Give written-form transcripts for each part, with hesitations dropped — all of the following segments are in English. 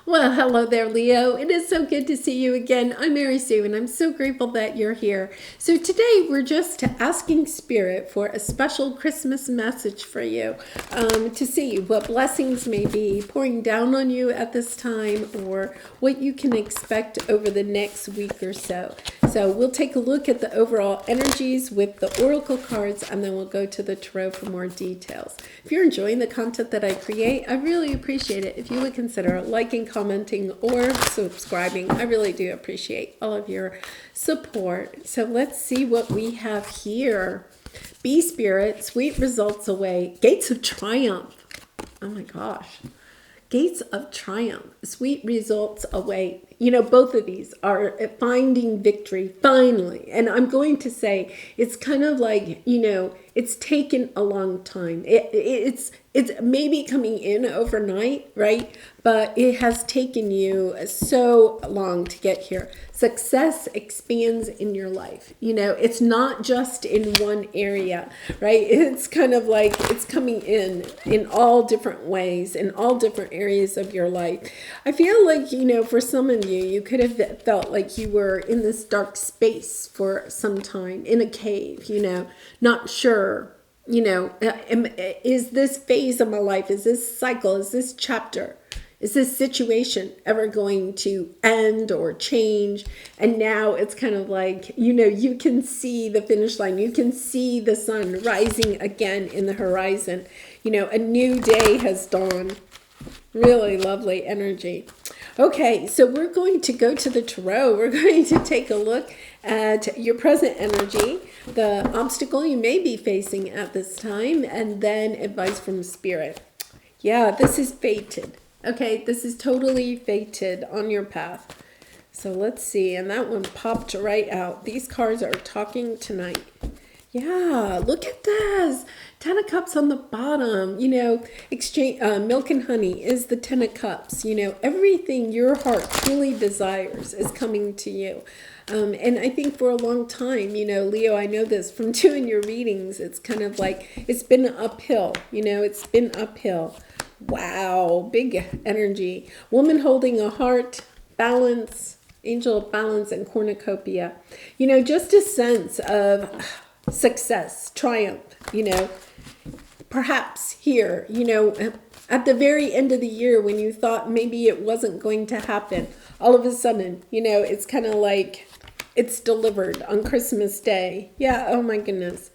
Well, hello there, Leo. It is so good to see you again. I'm Mary Sue, and I'm so grateful that you're here. So today we're just asking Spirit for a special Christmas message for you, to see what blessings may be pouring down on you at this time, or what you can expect over the next week or so. So we'll take a look at the overall energies with the oracle cards, and then we'll go to the tarot for more details. If you're enjoying the content that I create, I really appreciate it if you would consider liking, commenting, or subscribing. I really do appreciate all of your support. So let's see what we have here. Be Spirit, sweet results away. Gates of triumph. Oh my gosh. Gates of triumph, sweet results await. You know, both of these are finding victory, finally. And I'm going to say it's kind of like, it's taken a long time. It's maybe coming in overnight, right? But it has taken you so long to get here. Success expands in your life. It's not just in one area, right? It's kind of like it's coming in all different ways, in all different areas of your life. I feel like, for some of you, you could have felt like you were in this dark space for some time, in a cave, not sure. Is this phase of my life, is this cycle, is this chapter, is this situation ever going to end or change? And now it's kind of like, you can see the finish line. You can see the sun rising again in the horizon. A new day has dawned. Really lovely energy. Okay, so we're going to go to the tarot. We're going to take a look at your present energy, the obstacle you may be facing at this time, and then advice from Spirit. Yeah, this is fated. Okay, this is totally fated on your path. So let's see, and that one popped right out. These cards are talking tonight. Yeah, look at this. 10 of Cups on the bottom. Exchange milk and honey is the 10 of Cups. Everything your heart truly desires is coming to you. And I think for a long time, Leo, I know this from doing your readings, it's kind of like it's been uphill. It's been uphill. Wow, big energy. Woman holding a heart, balance, angel of balance, and cornucopia. Just a sense of success, triumph, perhaps here, at the very end of the year when you thought maybe it wasn't going to happen, all of a sudden, it's kind of like it's delivered on Christmas Day. Yeah, oh my goodness.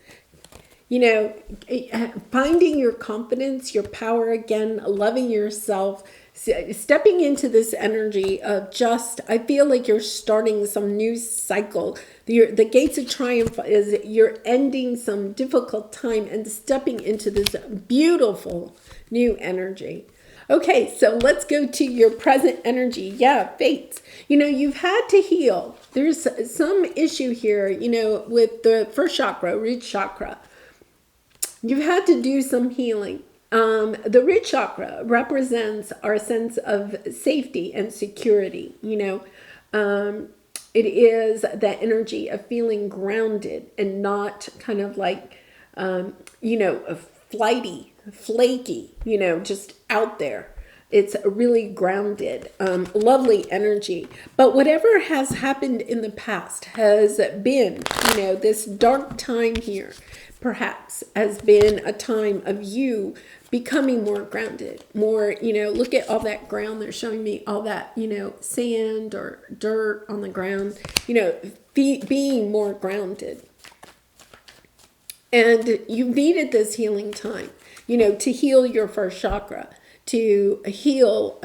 Finding your confidence, your power again, loving yourself, stepping into this energy of just, I feel like you're starting some new cycle. The gates of triumph is you're ending some difficult time and stepping into this beautiful new energy. Okay, so let's go to your present energy. Yeah, fates. You've had to heal. There's some issue here, with the first chakra, root chakra. You've had to do some healing. The root chakra represents our sense of safety and security. It is that energy of feeling grounded and not kind of like, flighty, flaky, just out there. It's really grounded, lovely energy. But whatever has happened in the past has been, this dark time here, perhaps, has been a time of you becoming more grounded, more, look at all that ground. They're showing me all that, sand or dirt on the ground, being more grounded. And you needed this healing time, to heal your first chakra, to heal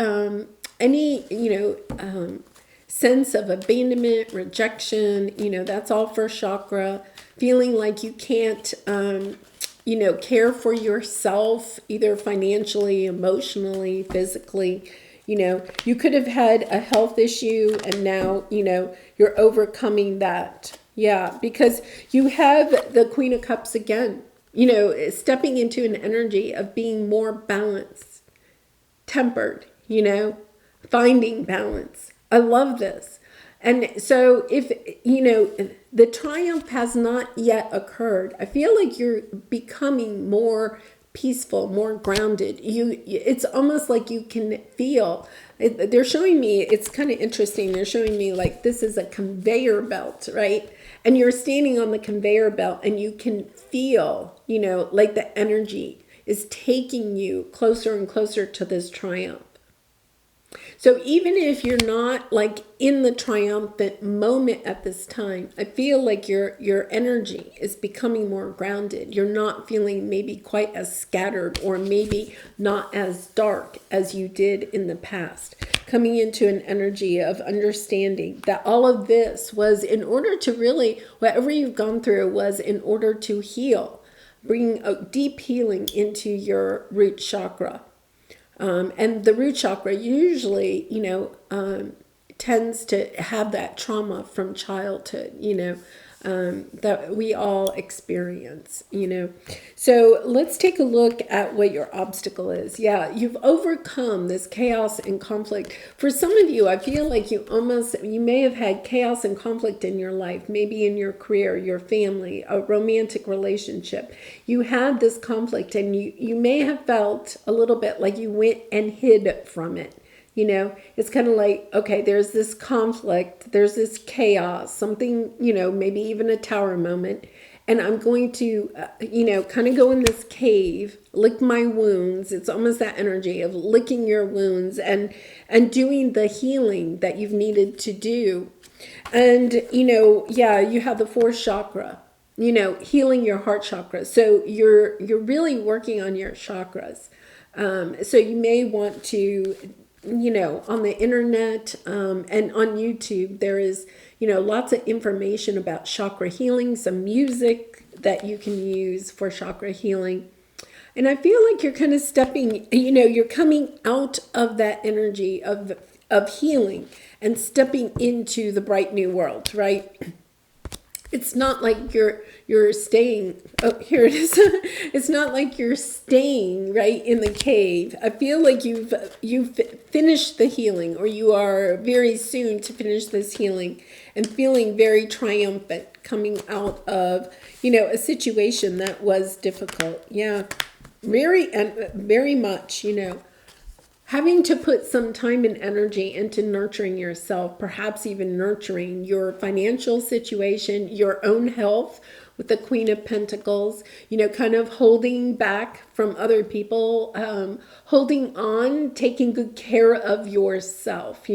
any, sense of abandonment, rejection, that's all first chakra, feeling like you can't, care for yourself, either financially, emotionally, physically. You could have had a health issue and now, you're overcoming that. Yeah, because you have the Queen of Cups again, stepping into an energy of being more balanced, tempered, finding balance. I love this. And so if, the triumph has not yet occurred, I feel like you're becoming more peaceful, more grounded. It's almost like you can feel they're showing me, it's kind of interesting. They're showing me like this is a conveyor belt, right? And you're standing on the conveyor belt and you can feel, like the energy is taking you closer and closer to this triumph. So even if you're not like in the triumphant moment at this time, I feel like your energy is becoming more grounded. You're not feeling maybe quite as scattered or maybe not as dark as you did in the past. Coming into an energy of understanding that all of this was in order to really, whatever you've gone through was in order to heal, bring a deep healing into your root chakra. And the root chakra usually, tends to have that trauma from childhood, that we all experience, So let's take a look at what your obstacle is. Yeah, you've overcome this chaos and conflict. For some of you, I feel like you may have had chaos and conflict in your life, maybe in your career, your family, a romantic relationship. You had this conflict and you may have felt a little bit like you went and hid from it. It's kind of like, okay, there's this conflict, there's this chaos, something, maybe even a tower moment. And I'm going to, kind of go in this cave, lick my wounds. It's almost that energy of licking your wounds and doing the healing that you've needed to do. And, you have the fourth chakra, healing your heart chakra. So you're really working on your chakras. So you may want to, on the internet and on YouTube, there is, lots of information about chakra healing, some music that you can use for chakra healing. And I feel like you're kind of stepping, you're coming out of that energy of healing and stepping into the bright new world, right? It's not like you're staying, oh, here it is. It's not like you're staying right in the cave. I feel like you've finished the healing, or you are very soon to finish this healing and feeling very triumphant coming out of, a situation that was difficult. Yeah, very much, having to put some time and energy into nurturing yourself, perhaps even nurturing your financial situation, your own health with the Queen of Pentacles, kind of holding back from other people, holding on, taking good care of yourself,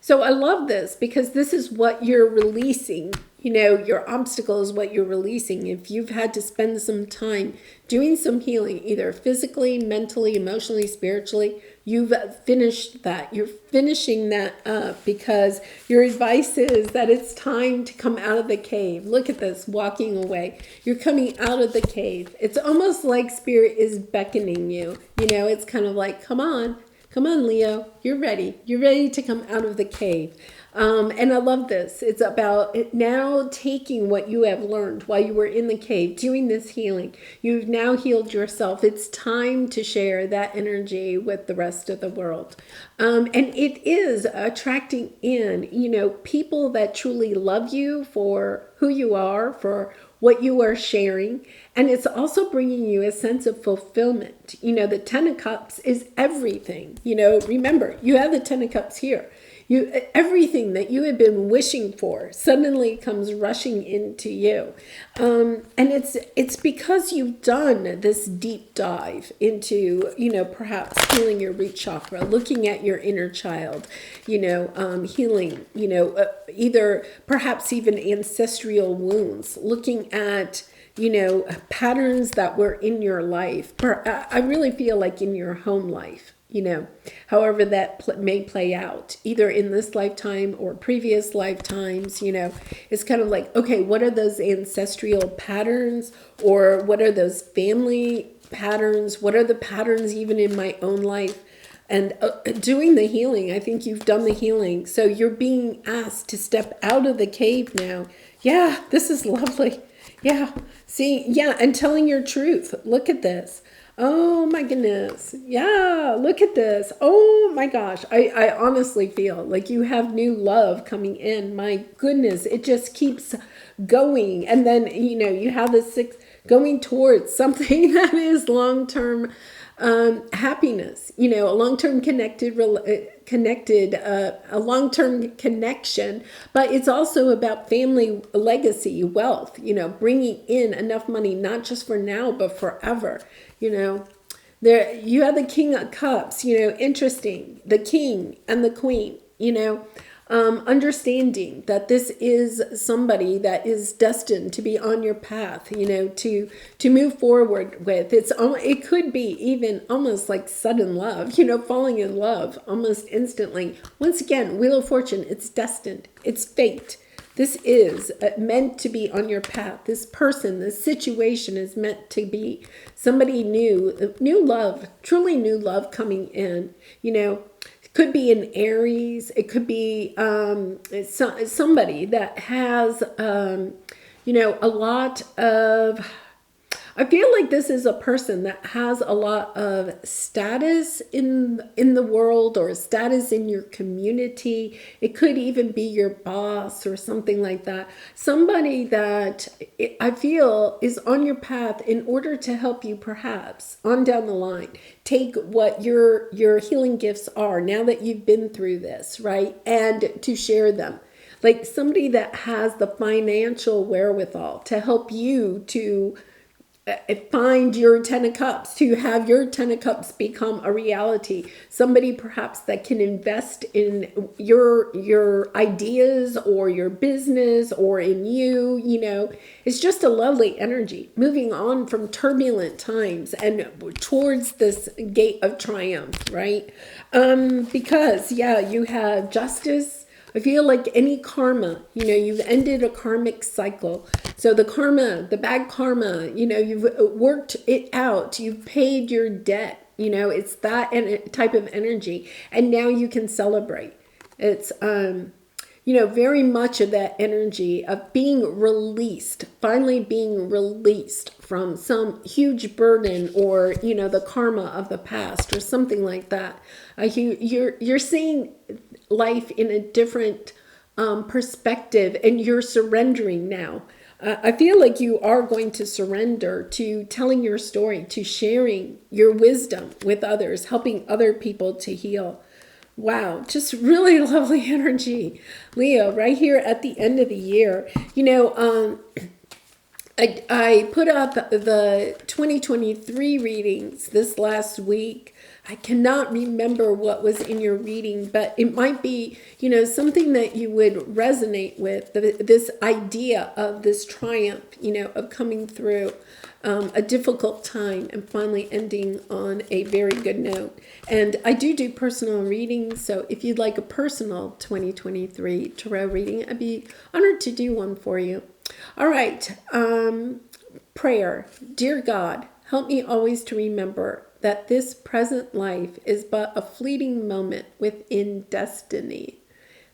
So I love this because this is what you're releasing. Your obstacle is what you're releasing. If you've had to spend some time doing some healing, either physically, mentally, emotionally, spiritually, you've finished that. You're finishing that up because your advice is that it's time to come out of the cave. Look at this, walking away. You're coming out of the cave. It's almost like Spirit is beckoning you. It's kind of like, come on, Leo, you're ready. You're ready to come out of the cave. And I love this. It's about now taking what you have learned while you were in the cave, doing this healing. You've now healed yourself. It's time to share that energy with the rest of the world. And it is attracting in, people that truly love you for who you are, for what you are sharing. And it's also bringing you a sense of fulfillment. The Ten of Cups is everything. Remember, you have the Ten of Cups here. Everything that you have been wishing for suddenly comes rushing into you. And it's because you've done this deep dive into, perhaps healing your root chakra, looking at your inner child, healing, either perhaps even ancestral wounds, looking at, patterns that were in your life. I really feel like in your home life. However that may play out, either in this lifetime or previous lifetimes, it's kind of like, okay, what are those ancestral patterns, or what are those family patterns? What are the patterns even in my own life? And doing the healing, I think you've done the healing. So you're being asked to step out of the cave now. Yeah, this is lovely. Yeah, see, yeah, and telling your truth. Look at this. Oh my goodness. Yeah, look at this. Oh my gosh. I honestly feel like you have new love coming in. My goodness, it just keeps going. And then, you have the 6 going towards something that is long-term happiness, a long-term connected, a long-term connection, but it's also about family legacy, wealth, bringing in enough money, not just for now, but forever, There, you have the King of Cups, interesting, the King and the Queen, understanding that this is somebody that is destined to be on your path, to move forward with. It could be even almost like sudden love, falling in love almost instantly. Once again, Wheel of Fortune, it's destined, it's fate. This is meant to be on your path. This person, this situation is meant to be somebody new love, truly new love coming in. It could be an Aries. It could be somebody that has, a lot of. I feel like this is a person that has a lot of status in the world, or status in your community. It could even be your boss or something like that. Somebody that I feel is on your path in order to help you, perhaps on down the line, take what your healing gifts are now that you've been through this, right? And to share them. Like somebody that has the financial wherewithal to help you to find your 10 of cups, to have your 10 of cups become a reality. Somebody perhaps that can invest in your ideas or your business or in you, It's just a lovely energy moving on from turbulent times and towards this gate of triumph, right? Because you have justice. I feel like any karma, you've ended a karmic cycle. So the karma, the bad karma, you've worked it out. You've paid your debt. It's that type of energy. And now you can celebrate. It's, very much of that energy of being released, finally being released from some huge burden or, the karma of the past or something like that. You're seeing life in a different perspective, and you're surrendering now. I feel like you are going to surrender to telling your story, to sharing your wisdom with others, helping other people to heal. Wow, just really lovely energy, Leo, right here at the end of the year. I put up the 2023 readings this last week. I cannot remember what was in your reading, but it might be, something that you would resonate with, this idea of this triumph, of coming through a difficult time and finally ending on a very good note. And I do personal readings, so if you'd like a personal 2023 tarot reading, I'd be honored to do one for you. All right, prayer. Dear God, help me always to remember that this present life is but a fleeting moment within destiny.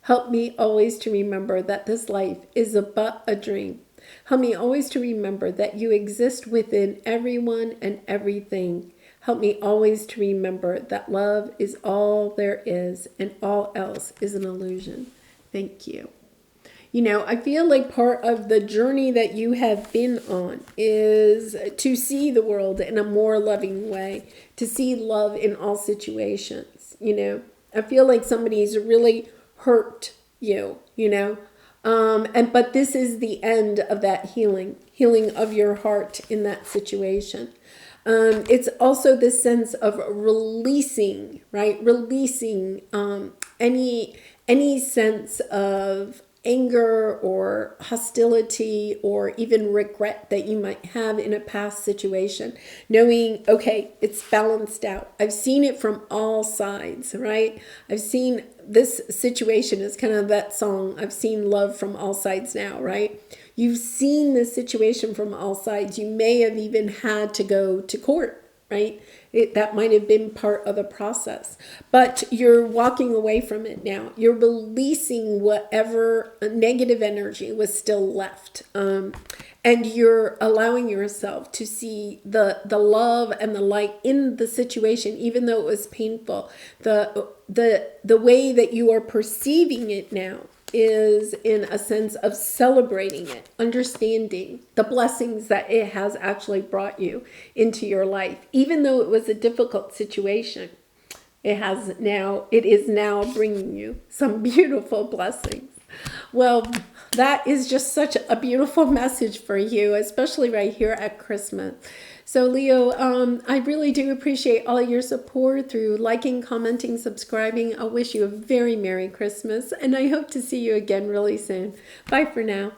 Help me always to remember that this life is but a dream. Help me always to remember that you exist within everyone and everything. Help me always to remember that love is all there is and all else is an illusion. Thank you. I feel like part of the journey that you have been on is to see the world in a more loving way, to see love in all situations. I feel like somebody's really hurt you, but this is the end of that healing of your heart in that situation. It's also this sense of releasing, right? Releasing any sense of anger or hostility or even regret that you might have in a past situation, knowing, okay, it's balanced out. I've seen it from all sides, right? I've seen this situation is kind of that song, I've seen love from all sides now, right? You've seen this situation from all sides. You may have even had to go to court, right? That might have been part of the process, but you're walking away from it now. You're releasing whatever negative energy was still left. And you're allowing yourself to see the love and the light in the situation, even though it was painful. The way that you are perceiving it now is in a sense of celebrating it, understanding the blessings that it has actually brought you into your life, even though it was a difficult situation. it is now bringing you some beautiful blessings. Well, that is just such a beautiful message for you, especially right here at Christmas. So Leo, I really do appreciate all your support through liking, commenting, subscribing. I wish you a very Merry Christmas, and I hope to see you again really soon. Bye for now.